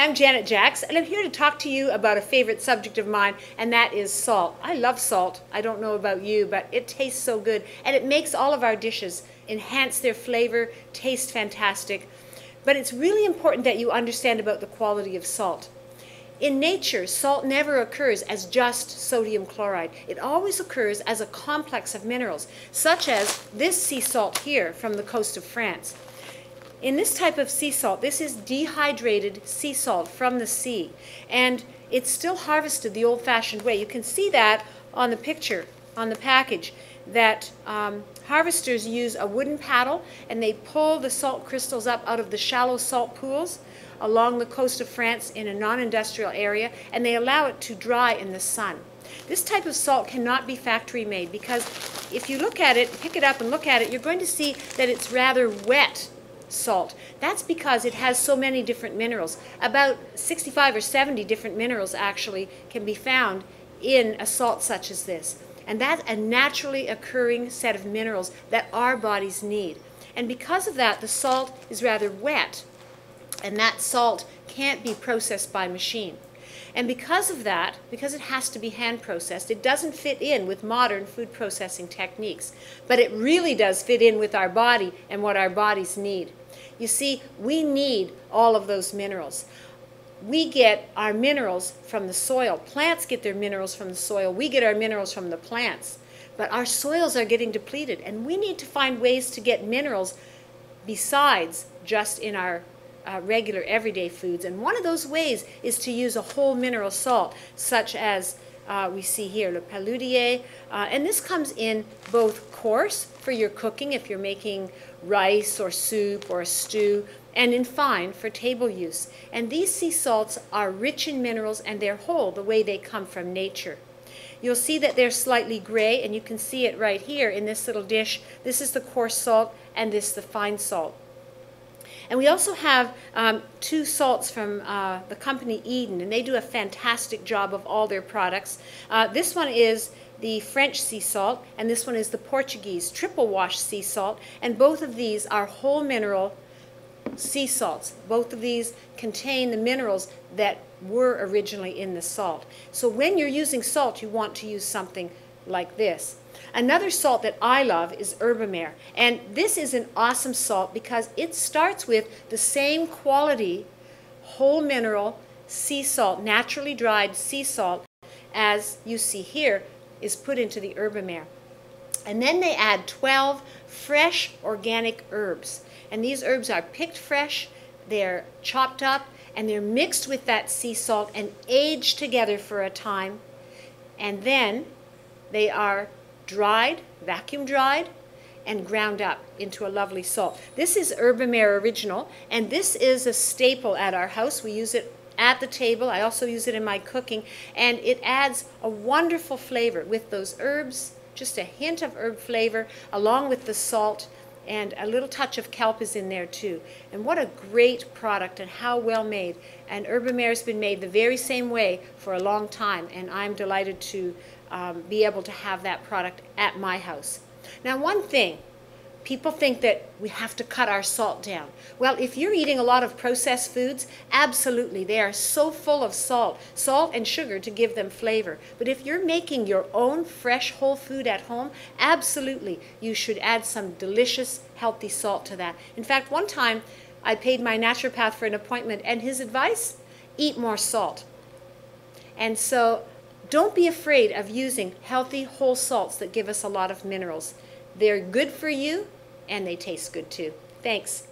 I'm Janet Jacks, and I'm here to talk to you about a favorite subject of mine, and that is salt. I love salt. I don't know about you, but it tastes so good, and it makes all of our dishes enhance their flavor, taste fantastic. But it's really important that you understand about the quality of salt. In nature, salt never occurs as just sodium chloride. It always occurs as a complex of minerals, such as this sea salt here from the coast of France. In this type of sea salt, this is dehydrated sea salt from the sea, and it's still harvested the old-fashioned way. You can see that on the picture, on the package, that harvesters use a wooden paddle, and they pull the salt crystals up out of the shallow salt pools along the coast of France in a non-industrial area, and they allow it to dry in the sun. This type of salt cannot be factory made because if you look at it, pick it up and look at it, you're going to see that it's rather wet salt. That's because it has so many different minerals. About 65 or 70 different minerals actually can be found in a salt such as this. And that's a naturally occurring set of minerals that our bodies need. And because of that, the salt is rather wet, and that salt can't be processed by machine. And because of that, because it has to be hand processed, it doesn't fit in with modern food processing techniques. But it really does fit in with our body and what our bodies need. You see, we need all of those minerals. We get our minerals from the soil. Plants get their minerals from the soil. We get our minerals from the plants. But our soils are getting depleted, and we need to find ways to get minerals besides just in our regular everyday foods. And one of those ways is to use a whole mineral salt, such as we see here, Le Paludier. And this comes in both coarse for your cooking if you're making rice or soup or a stew, and in fine for table use. And these sea salts are rich in minerals, and they're whole the way they come from nature. You'll see that they're slightly gray, and you can see it right here in this little dish. This is the coarse salt, and this the fine salt. And we also have two salts from the company Eden, and they do a fantastic job of all their products. This one is the French sea salt, and this one is the Portuguese triple wash sea salt, and both of these are whole mineral sea salts. Both of these contain the minerals that were originally in the salt. So when you're using salt, you want to use something like this. Another salt that I love is Herbamare, and this is an awesome salt because it starts with the same quality whole mineral sea salt, naturally dried sea salt, as you see here is put into the Herbamare. And then they add 12 fresh organic herbs, and these herbs are picked fresh, they're chopped up, and they're mixed with that sea salt and aged together for a time, and then they are dried, vacuum dried, and ground up into a lovely salt. This is Herbamare Original, and this is a staple at our house. We use it at the table. I also use it in my cooking, and it adds a wonderful flavor with those herbs, just a hint of herb flavor along with the salt, and a little touch of kelp is in there too. And what a great product, and how well made. And Herbamare has been made the very same way for a long time, and I'm delighted to be able to have that product at my house. Now, one thing, people think that we have to cut our salt down. Well, if you're eating a lot of processed foods, absolutely, they are so full of salt and sugar to give them flavor. But if you're making your own fresh whole food at home, absolutely, you should add some delicious, healthy salt to that. In fact, one time I paid my naturopath for an appointment, and his advice, eat more salt. And so don't be afraid of using healthy whole salts that give us a lot of minerals. They're good for you, and they taste good too. Thanks.